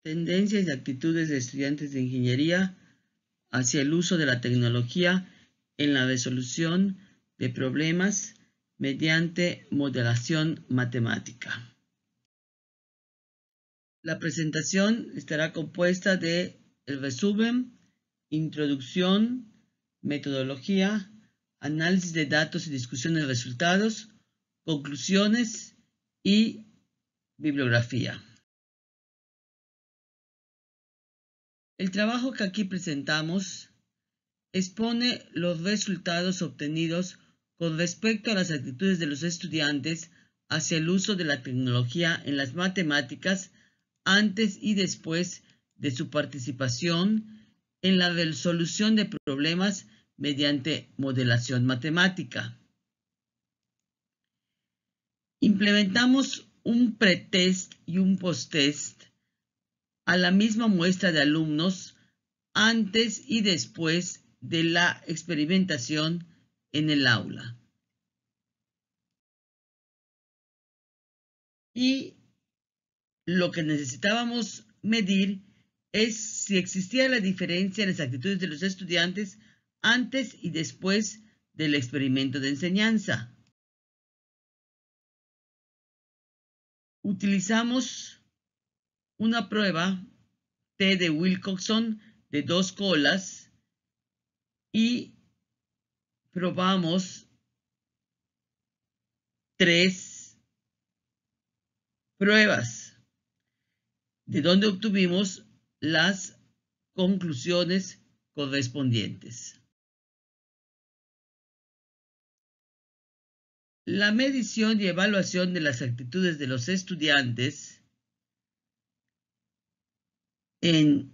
Tendencias y actitudes de estudiantes de ingeniería hacia el uso de la tecnología en la resolución de problemas mediante modelación matemática. La presentación estará compuesta de el resumen, introducción, metodología, análisis de datos y discusión de resultados, conclusiones y bibliografía. El trabajo que aquí presentamos expone los resultados obtenidos con respecto a las actitudes de los estudiantes hacia el uso de la tecnología en las matemáticas antes y después de su participación en la resolución de problemas mediante modelación matemática. Implementamos un pretest y un posttest a la misma muestra de alumnos antes y después de la experimentación en el aula. Y lo que necesitábamos medir es si existía la diferencia en las actitudes de los estudiantes antes y después del experimento de enseñanza. Utilizamos una prueba T de Wilcoxon de 2 colas y probamos 3 pruebas, de donde obtuvimos las conclusiones correspondientes. La medición y evaluación de las actitudes de los estudiantes en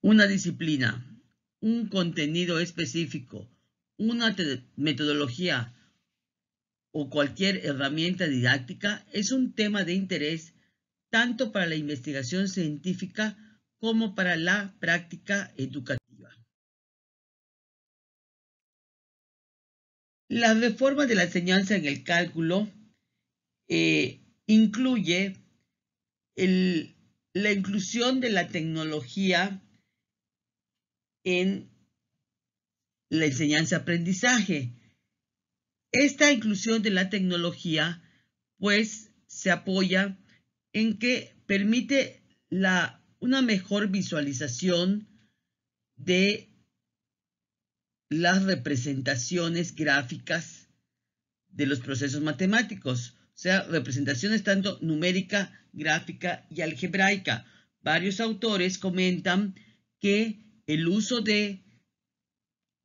una disciplina, un contenido específico, una metodología o cualquier herramienta didáctica es un tema de interés tanto para la investigación científica como para la práctica educativa. La reforma de la enseñanza en el cálculo incluye la inclusión de la tecnología en la enseñanza-aprendizaje. Esta inclusión de la tecnología, pues, se apoya en que permite una mejor visualización de las representaciones gráficas de los procesos matemáticos, o sea, representaciones tanto numérica, gráfica y algebraica. Varios autores comentan que el uso de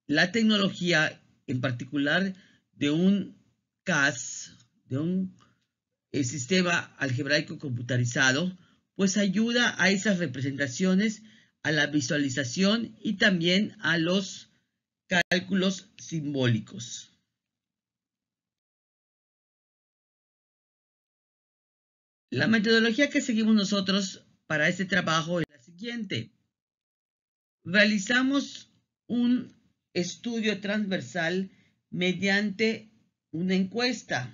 la tecnología, en particular de un CAS, de un sistema algebraico computarizado, pues ayuda a esas representaciones, a la visualización y también a los cálculos simbólicos. La metodología que seguimos nosotros para este trabajo es la siguiente. Realizamos un estudio transversal mediante una encuesta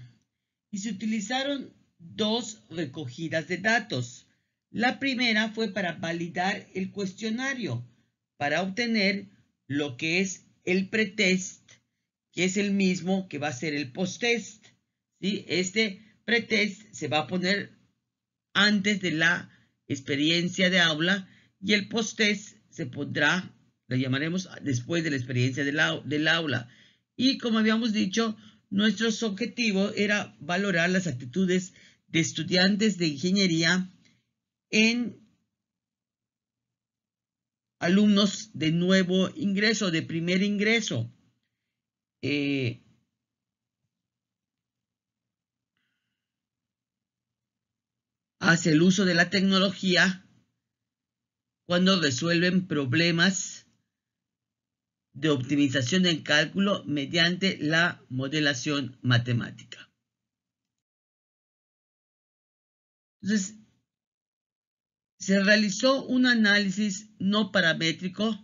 y se utilizaron 2 recogidas de datos. La primera fue para validar el cuestionario, para obtener lo que es el pretest, que es el mismo que va a ser el posttest, ¿sí? Este pretest se va a poner antes de la experiencia de aula y el posttest se pondrá, lo llamaremos después de la experiencia del aula. Y como habíamos dicho, nuestro objetivo era valorar las actitudes de estudiantes de ingeniería en alumnos de nuevo ingreso, de primer ingreso. Hacia el uso de la tecnología cuando resuelven problemas de optimización en cálculo mediante la modelación matemática. Entonces, se realizó un análisis no paramétrico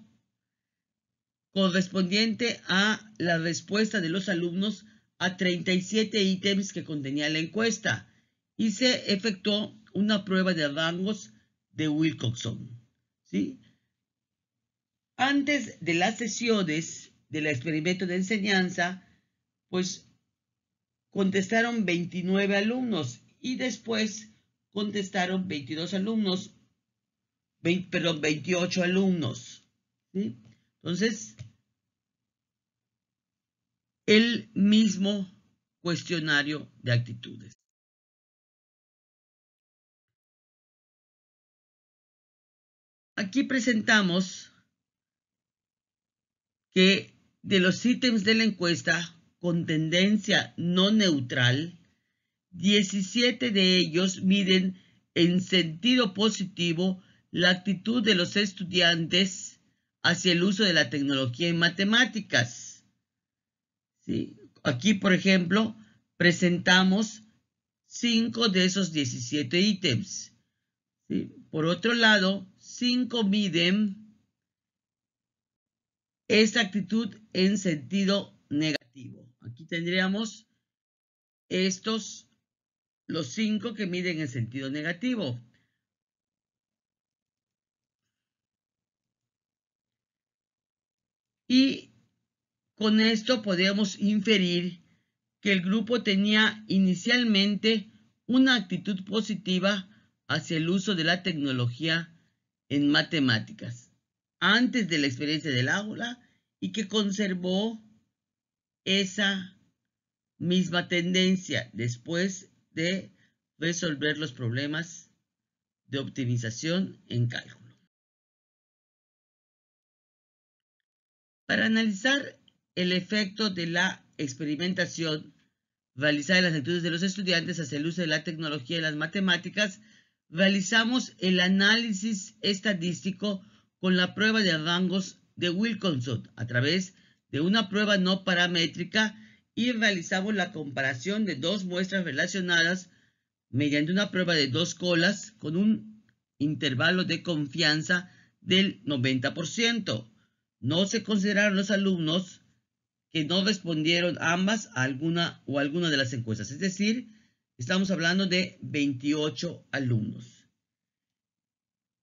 correspondiente a la respuesta de los alumnos a 37 ítems que contenía la encuesta y se efectuó una prueba de rangos de Wilcoxon, ¿sí? Antes de las sesiones del experimento de enseñanza, pues contestaron 29 alumnos y después contestaron 22 alumnos, 28 alumnos, ¿sí? Entonces, el mismo cuestionario de actitudes. Aquí presentamos que de los ítems de la encuesta con tendencia no neutral, 17 de ellos miden en sentido positivo la actitud de los estudiantes hacia el uso de la tecnología en matemáticas. ¿Sí? Aquí, por ejemplo, presentamos 5 de esos 17 ítems. ¿Sí? Por otro lado, 5 miden esta actitud en sentido negativo. Aquí tendríamos los 5 que miden en sentido negativo. Y con esto podemos inferir que el grupo tenía inicialmente una actitud positiva hacia el uso de la tecnología en matemáticas antes de la experiencia del aula y que conservó esa misma tendencia después de resolver los problemas de optimización en cálculo. Para analizar el efecto de la experimentación realizada en las actitudes de los estudiantes hacia el uso de la tecnología en las matemáticas, realizamos el análisis estadístico con la prueba de rangos de Wilcoxon a través de una prueba no paramétrica y realizamos la comparación de dos muestras relacionadas mediante una prueba de 2 colas con un intervalo de confianza del 90%. No se consideraron los alumnos que no respondieron ambas a alguna de las encuestas. Es decir, estamos hablando de 28 alumnos.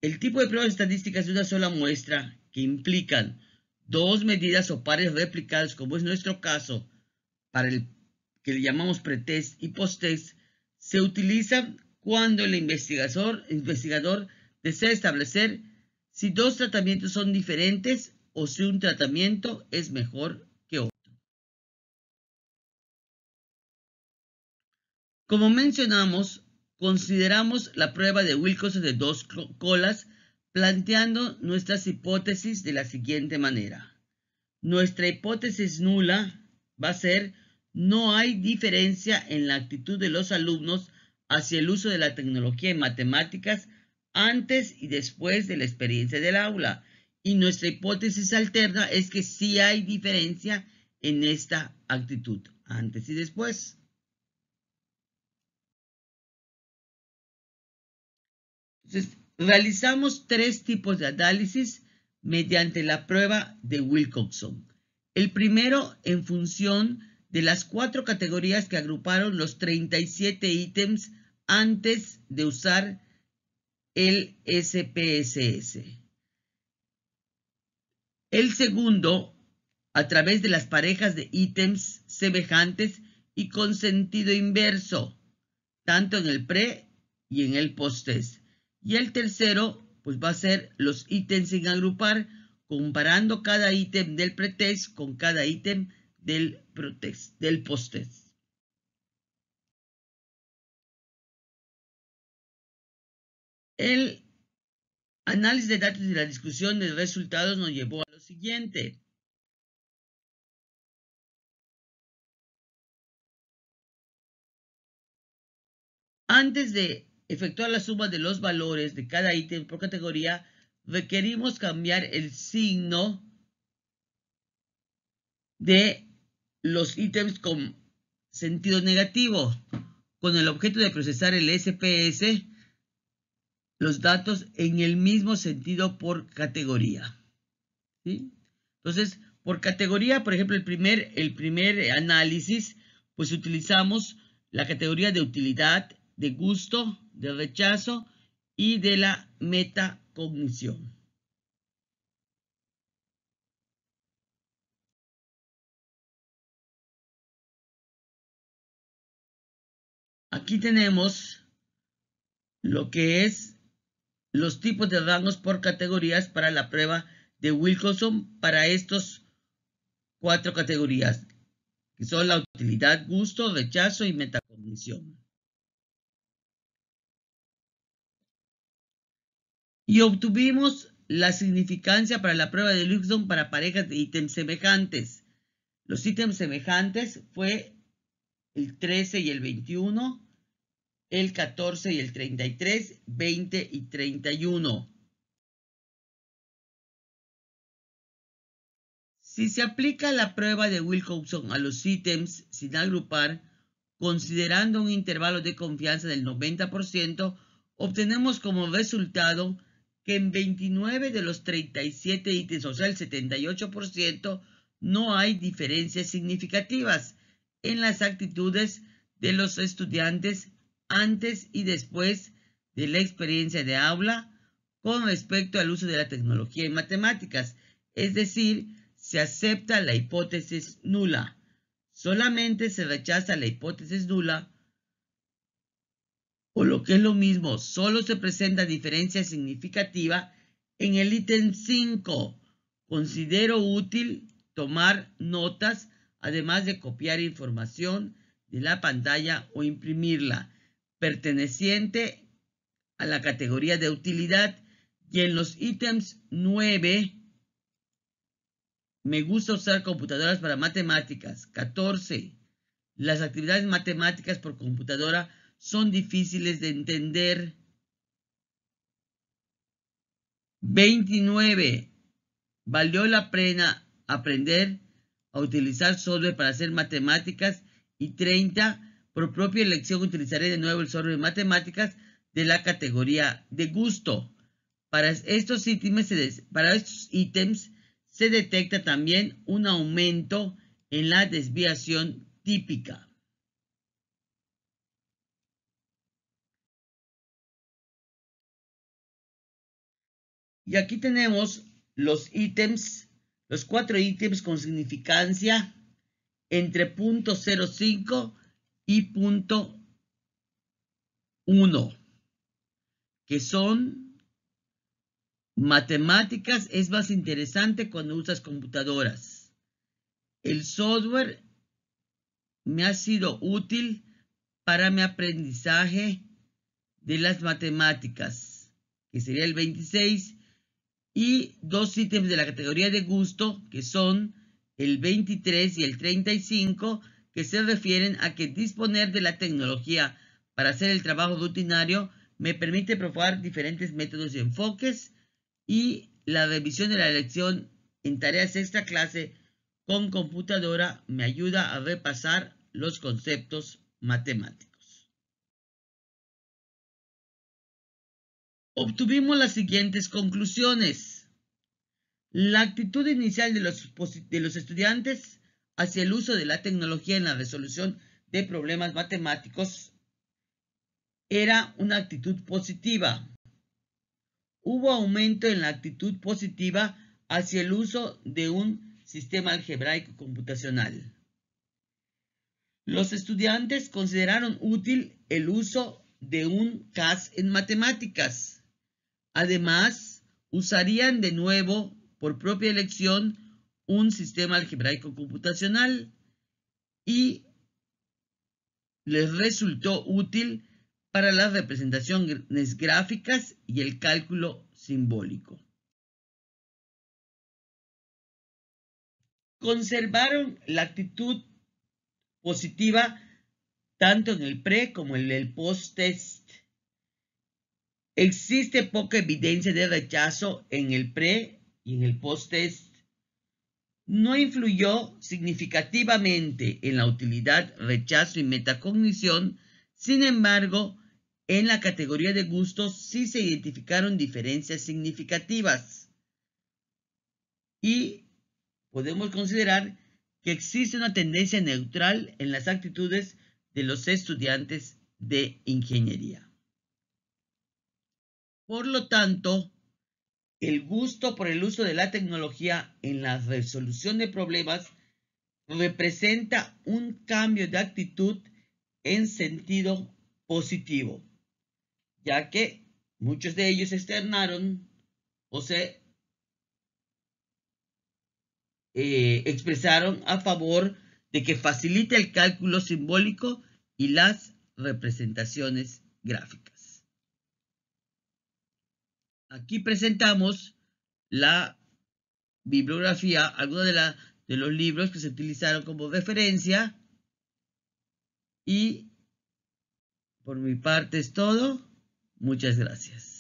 El tipo de pruebas estadísticas de una sola muestra que implican dos medidas o pares replicados, como es nuestro caso, para el que le llamamos pretest y posttest, se utilizan cuando el investigador desea establecer si dos tratamientos son diferentes o si un tratamiento es mejor que otro. Como mencionamos, consideramos la prueba de Wilcoxon de 2 colas planteando nuestras hipótesis de la siguiente manera. Nuestra hipótesis nula va a ser: no hay diferencia en la actitud de los alumnos hacia el uso de la tecnología en matemáticas antes y después de la experiencia del aula. Y nuestra hipótesis alterna es que sí hay diferencia en esta actitud, antes y después. Entonces, realizamos 3 tipos de análisis mediante la prueba de Wilcoxon. El primero, en función de las 4 categorías que agruparon los 37 ítems antes de usar el SPSS. El segundo, a través de las parejas de ítems semejantes y con sentido inverso, tanto en el pre y en el post-test. Y el tercero, pues va a ser los ítems sin agrupar, comparando cada ítem del pretest con cada ítem del post-test. El análisis de datos y la discusión de resultados nos llevó a lo siguiente. Antes de efectuar la suma de los valores de cada ítem por categoría, requerimos cambiar el signo de los ítems con sentido negativo, con el objeto de procesar el SPS, los datos en el mismo sentido por categoría. ¿Sí? Entonces, por categoría, por ejemplo, el primer análisis, pues utilizamos la categoría de utilidad, de gusto, de rechazo y de la metacognición. Aquí tenemos lo que es los tipos de rangos por categorías para la prueba de Wilkinson para estos 4 categorías, que son la utilidad, gusto, rechazo y metacognición. Y obtuvimos la significancia para la prueba de Wilkinson para parejas de ítems semejantes. Los ítems semejantes fue el 13 y el 21, el 14 y el 33, 20 y 31. Si se aplica la prueba de Wilkinson a los ítems sin agrupar, considerando un intervalo de confianza del 90%, obtenemos como resultado que en 29 de los 37 ítems, o sea el 78%, no hay diferencias significativas en las actitudes de los estudiantes antes y después de la experiencia de aula con respecto al uso de la tecnología en matemáticas, es decir, se acepta la hipótesis nula. Solamente se rechaza la hipótesis nula, o lo que es lo mismo, solo se presenta diferencia significativa en el ítem 5. Considero útil tomar notas, además de copiar información de la pantalla o imprimirla, perteneciente a la categoría de utilidad, y en los ítems 9, me gusta usar computadoras para matemáticas. 14. Las actividades matemáticas por computadora son difíciles de entender. 29. Valió la pena aprender a utilizar software para hacer matemáticas. Y 30. Por propia elección utilizaré de nuevo el software de matemáticas de la categoría de gusto. Para estos ítems se detecta también un aumento en la desviación típica. Y aquí tenemos los ítems, los 4 ítems con significancia entre .05 y .1, que son matemáticas. Es más interesante cuando usas computadoras. El software me ha sido útil para mi aprendizaje de las matemáticas, que sería el 26, y 2 ítems de la categoría de gusto, que son el 23 y el 35, que se refieren a que disponer de la tecnología para hacer el trabajo rutinario me permite probar diferentes métodos y enfoques, y la revisión de la lección en tareas extra clase con computadora me ayuda a repasar los conceptos matemáticos. Obtuvimos las siguientes conclusiones. La actitud inicial de los estudiantes hacia el uso de la tecnología en la resolución de problemas matemáticos era una actitud positiva. Hubo aumento en la actitud positiva hacia el uso de un sistema algebraico computacional. Los estudiantes consideraron útil el uso de un CAS en matemáticas. Además, usarían de nuevo, por propia elección, un sistema algebraico computacional, y les resultó útil para las representaciones gráficas y el cálculo simbólico. Conservaron la actitud positiva tanto en el pre como en el post-test. Existe poca evidencia de rechazo en el pre y en el post-test. No influyó significativamente en la utilidad, rechazo y metacognición. Sin embargo, en la categoría de gustos sí se identificaron diferencias significativas. Y podemos considerar que existe una tendencia neutral en las actitudes de los estudiantes de ingeniería. Por lo tanto, el gusto por el uso de la tecnología en la resolución de problemas representa un cambio de actitud en sentido positivo, ya que muchos de ellos externaron o se expresaron a favor de que facilite el cálculo simbólico y las representaciones gráficas. Aquí presentamos la bibliografía, algunos de los libros que se utilizaron como referencia, y por mi parte es todo. Muchas gracias.